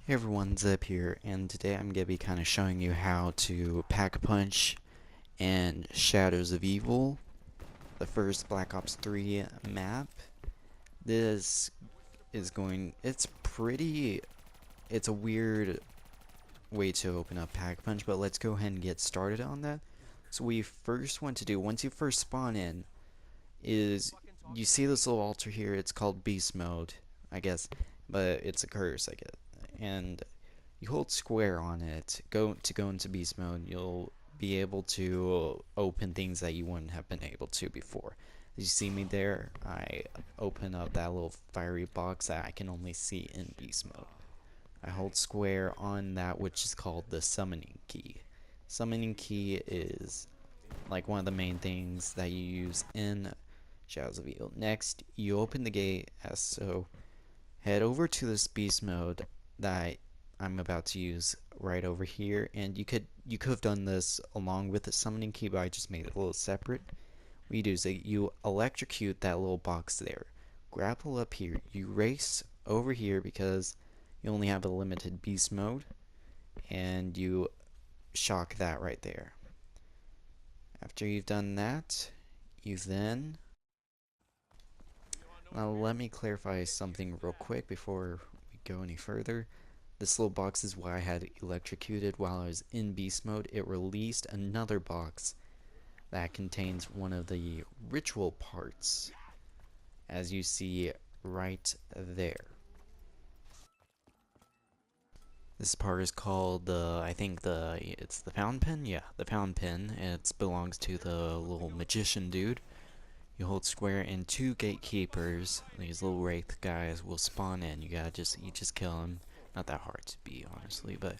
Hey everyone, Zip here, and today I'm going to be kind of showing you how to pack a punch in Shadows of Evil, the first Black Ops 3 map. This is it's a weird way to open up pack a punch, but let's go ahead and get started on that. So we first want to do, once you first spawn in, is you see this little altar here, it's called Beast Mode, I guess, but it's a curse, I guess. And you hold square on it, go into beast mode, you'll be able to open things that you wouldn't have been able to before. As you see me there, I open up that little fiery box that I can only see in beast mode. I hold square on that which is called the summoning key. Summoning key is like one of the main things that you use in Shadows of Evil. Next, you open the gate as so. Head over to this beast mode that I'm about to use right over here, and you could have done this along with the summoning key, but I just made it a little separate. What you do is that you electrocute that little box there, grapple up here, you race over here because you only have a limited beast mode, and you shock that right there. After you've done that, you then now let me clarify something real quick before we go any further. This little box is why I had electrocuted while I was in beast mode. It released another box that contains one of the ritual parts, as you see right there. This part is called it's the fountain pen? Yeah, the fountain pen. It belongs to the little magician dude. You hold square and two gatekeepers, these little wraith guys, will spawn in. You just kill them. Not that hard to beat, honestly, but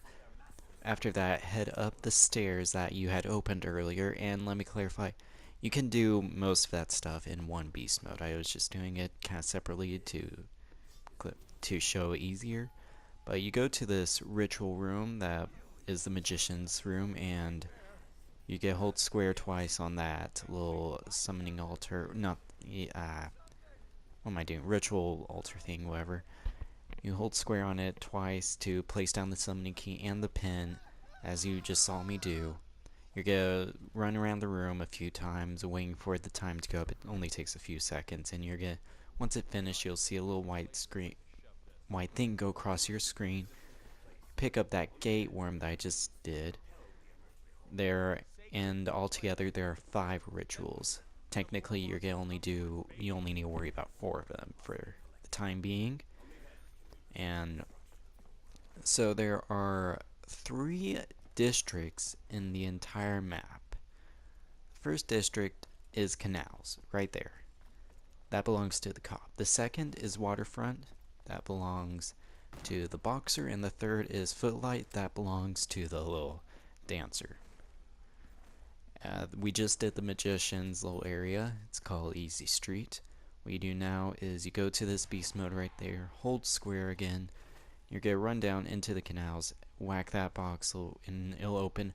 after that, head up the stairs that you had opened earlier, and let me clarify, you can do most of that stuff in one beast mode. I was just doing it kind of separately to show easier. But you go to this ritual room that is the magician's room, and you get hold square twice on that little summoning altar. Not, what am I doing? Ritual altar thing, whatever. You hold square on it twice to place down the summoning key and the pin, as you just saw me do. You're gonna run around the room a few times, waiting for the time to go up. It only takes a few seconds, and once it finishes, you'll see a little white thing go across your screen. Pick up that gate worm that I just did. There, and altogether there are 5 rituals. Technically, you only need to worry about 4 of them for the time being. And so there are 3 districts in the entire map. The first district is canals, right there. That belongs to the cop. The second is waterfront. That belongs to the boxer. And the third is footlight. That belongs to the little dancer. We just did the magician's little area. It's called Easy Street. What you do now is you go to this beast mode right there, hold square again. You're going to run down into the canals, whack that box, and it'll open.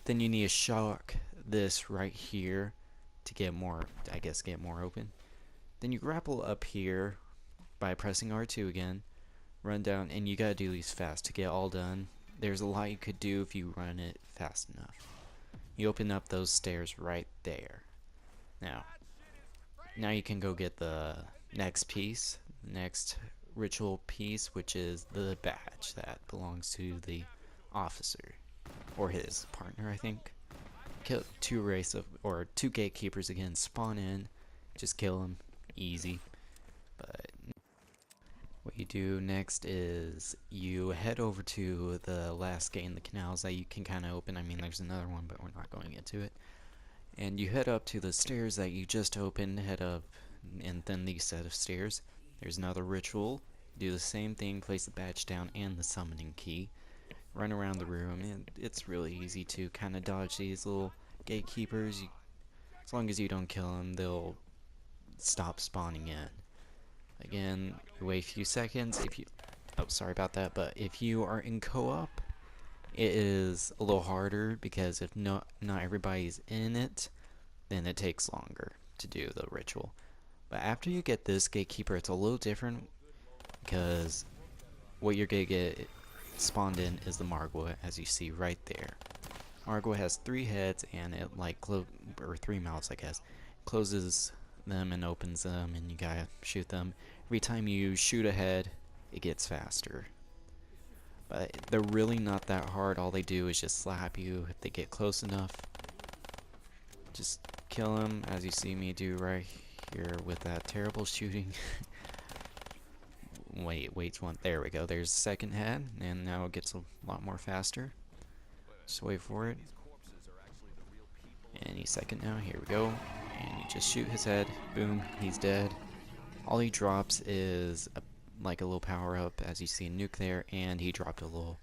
Then you need to shock this right here to get more open. Then you grapple up here by pressing R2 again, run down, and you gotta do these fast to get all done. There's a lot you could do if you run it fast enough. You open up those stairs right there. Now you can go get the next piece, next ritual piece, which is the badge that belongs to the officer or his partner, I think. Kill 2 gatekeepers again, spawn in, just kill them, easy. But what you do next is you head over to the last gate in the canals that you can kind of open. I mean, there's another one, but we're not going into it. And you head up to the stairs that you just opened, head up, and then these set of stairs. There's another ritual. Do the same thing, place the badge down and the summoning key. Run around the room, and it's really easy to kind of dodge these little gatekeepers. As long as you don't kill them, they'll stop spawning in. Again, wait a few seconds. Oh, sorry about that, but if you are in co-op, it is a little harder because if not everybody's in it, then it takes longer to do the ritual. But after you get this gatekeeper, it's a little different because what you're gonna get spawned in is the Margwa, as you see right there. Margwa has 3 heads and it like or 3 mouths, I guess. Closes them and opens them, and you gotta shoot them. Every time you shoot a head, it gets faster. But they're really not that hard. All they do is just slap you if they get close enough. Just kill them, as you see me do right here with that terrible shooting. Wait one. There we go. There's the second head, and now it gets a lot more faster. Just wait for it. Any second now. Here we go. And you just shoot his head. Boom. He's dead. All he drops is like a little power up, as you see a nuke there, and he dropped a little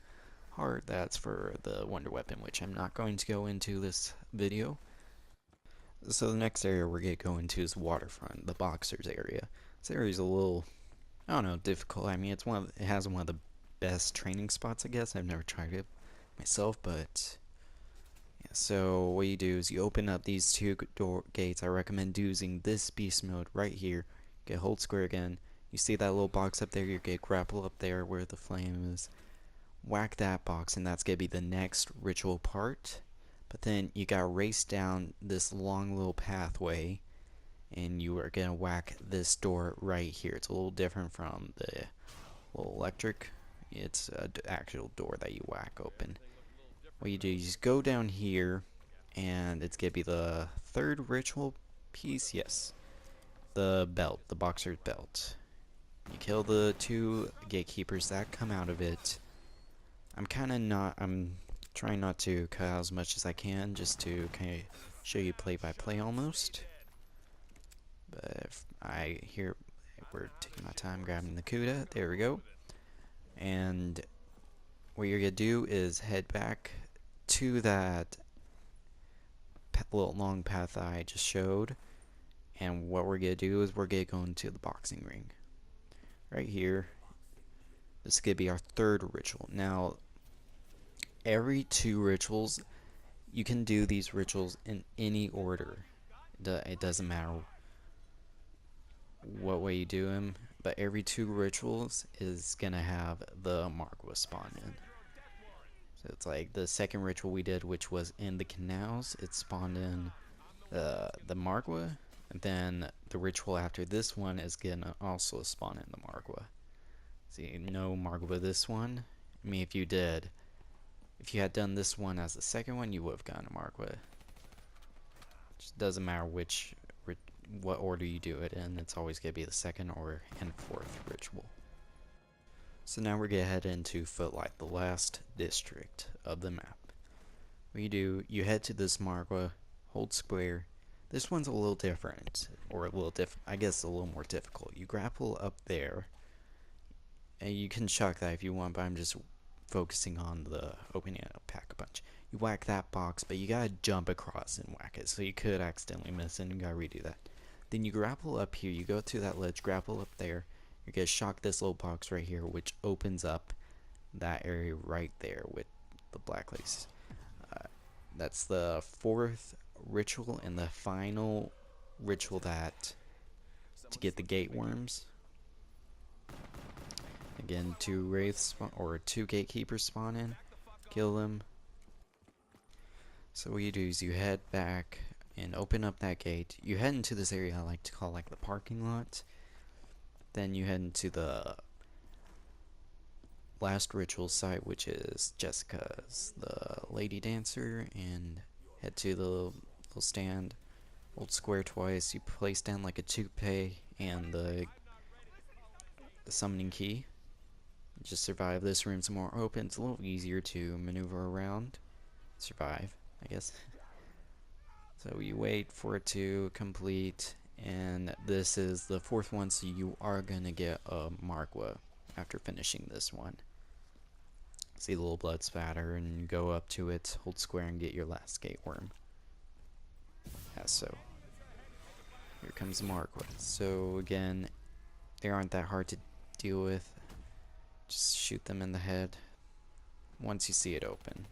heart. That's for the wonder weapon, which I'm not going to go into this video. So the next area we're going to go into is waterfront, the boxers area. This area is a little, I don't know, difficult. I mean, it has one of the best training spots, I guess. I've never tried it myself, but yeah. So what you do is you open up these 2 gates. I recommend using this beast mode right here. Get hold square again. You see that little box up there? You get grapple up there where the flame is. Whack that box, and that's gonna be the next ritual part. But then you gotta race down this long little pathway, and you are gonna whack this door right here. It's a little different from the little electric. It's an actual door that you whack open. What you do is just go down here, and it's gonna be the 3rd ritual piece. Yes, the belt, the boxer's belt. You kill the 2 gatekeepers that come out of it. I'm trying not to cut out as much as I can, just to kind of show you play by play almost. But we're taking my time grabbing the Kuda. There we go. And what you're gonna do is head back to that little long path I just showed. And what we're gonna do is we're gonna go into the boxing ring. Right here. This is gonna be our 3rd ritual. Now, every 2 rituals, you can do these rituals in any order. It doesn't matter what way you do them, but every 2 rituals is gonna have the Margwa spawn in. So it's like the 2nd ritual we did, which was in the canals, it spawned in the Margwa, and then the ritual after this one is gonna also spawn in the Margwa. See, no Margwa this one. I mean, if you had done this one as the 2nd one, you would have gotten a Margwa. Just doesn't matter what order you do it in. It's always gonna be the 2nd or and 4th ritual. So now we're gonna head into Footlight, the last district of the map. What you do, you head to this Margwa, hold square. This one's a little different, or a little I guess a little more difficult. You grapple up there, and you can chuck that if you want, but I'm just focusing on the opening a pack-a-punch. You whack that box, but you gotta jump across and whack it, so you could accidentally miss it, and you gotta redo that. Then you grapple up here, you go to that ledge, grapple up there, you're gonna shock this little box right here, which opens up that area right there with the black lace. That's the 4th ritual and the final ritual to get the gate worms. Again, 2 wraiths or 2 gatekeepers spawn in, kill them. So what you do is you head back and open up that gate. You head into this area I like to call like the parking lot. Then you head into the last ritual site, which is Jessica's, the lady dancer, and head to the little stand, hold square twice. You place down like a toupee and the summoning key. Just survive. This room's more open. It's a little easier to maneuver around. Survive, I guess. So you wait for it to complete, and this is the 4th one, so you are gonna get a Margwa after finishing this one. See the little blood spatter, and you go up to it, hold square, and get your last gate worm. As so. Here comes Margwa. So again, they aren't that hard to deal with. Just shoot them in the head once you see it open.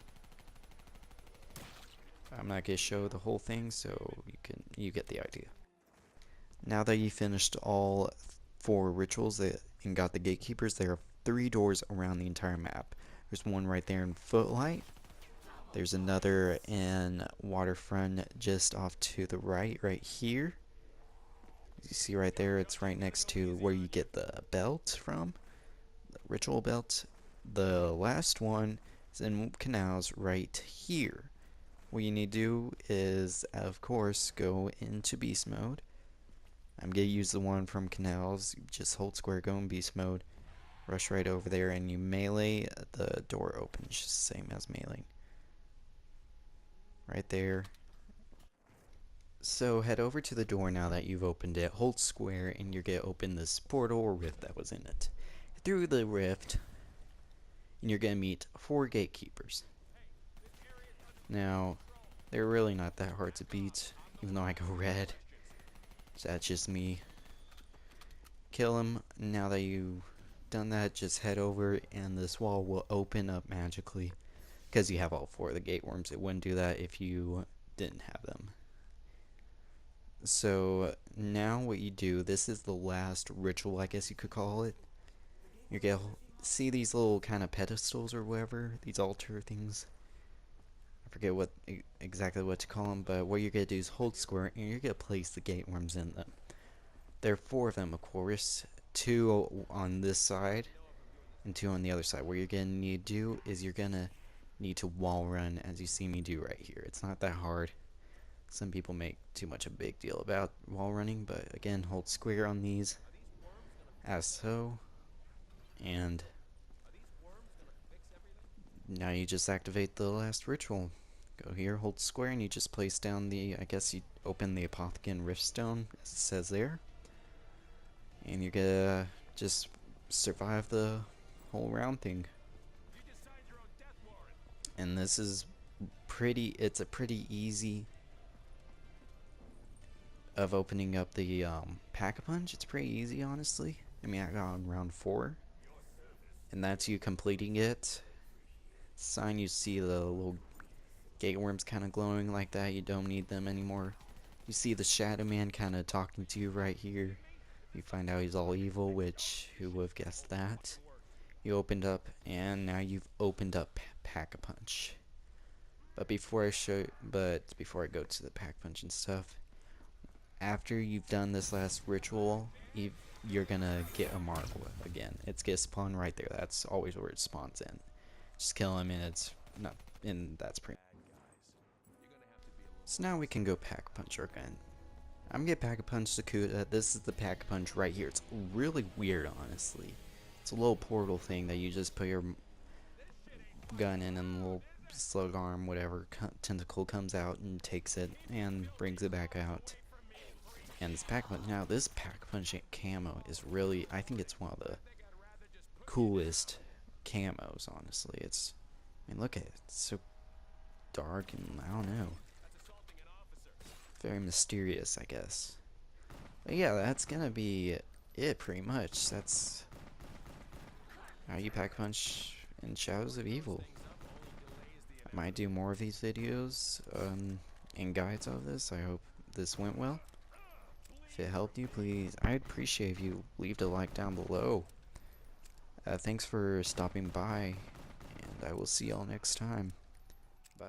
I'm not gonna show the whole thing, so you get the idea. Now that you finished all 4 rituals and got the gatekeepers, there are 3 doors around the entire map. There's one right there in Footlight. There's another in Waterfront just off to the right, right here. You see right there, it's right next to where you get the belt from, the ritual belt. The last one is in Canals right here. What you need to do is, of course, go into beast mode. I'm gonna use the one from Canals. You just hold square, go in beast mode, rush right over there, and you melee. The door opens, just the same as melee. Right there. So head over to the door now that you've opened it. Hold square, and you're gonna open this portal or rift that was in it. Through the rift, and you're gonna meet 4 gatekeepers. Now, they're really not that hard to beat, even though I go red. So that's just me. Kill them. Now that you've done that, just head over and this wall will open up magically. Because you have all 4 of the gate worms. It wouldn't do that if you didn't have them. So now what you do, this is the last ritual, I guess you could call it. You're gonna see these little kind of pedestals or whatever, these altar things. I forget what exactly what to call them, but what you're gonna do is hold square and you're gonna place the gate worms in them. There are 4 of them, of course, 2 on this side and 2 on the other side. What you're gonna need to do is you're gonna need to wall run, as you see me do right here. It's not that hard. Some people make too much a big deal about wall running, but again, hold square on these as so, and now you just activate the last ritual. Go here, hold square, and you just place down the, I guess you open the Apothecarian Riftstone, as it says there, and you're gonna just survive the whole round thing. And this is it's a pretty easy of opening up the Pack-a-Punch. It's pretty easy, honestly. I mean, I got on round 4, and that's you completing it. Sign, you see the little gate worms kind of glowing like that. You don't need them anymore. You see the Shadow Man kind of talking to you right here. You find out he's all evil, which who would have guessed that? You opened up, and now you've opened up Pack-a-Punch. But before I go to the Pack-a-Punch and stuff, after you've done this last ritual, you're gonna get a mark again. It's gonna spawn right there. That's always where it spawns in. Just kill him, and it's not, and that's pretty. So now we can go Pack-a-Punch again. I'm gonna Pack-a-Punch Sakuda. This is the Pack-a-Punch right here. It's really weird, honestly. It's a little portal thing that you just put your gun in, and a little slug arm, whatever, tentacle comes out and takes it and brings it back out. And this Pack-a-Punch, now this Pack-a-Punch camo is really, I think it's one of the coolest camos, honestly. I mean, look at it. It's so dark and, I don't know, very mysterious, I guess. But yeah, that's gonna be it, pretty much. That's how you Pack-a-Punch in Shadows of Evil. I might do more of these videos and guides of this. I hope this went well. If it helped you, please, I'd appreciate if you leave a like down below. Thanks for stopping by, and I will see y'all next time. Bye.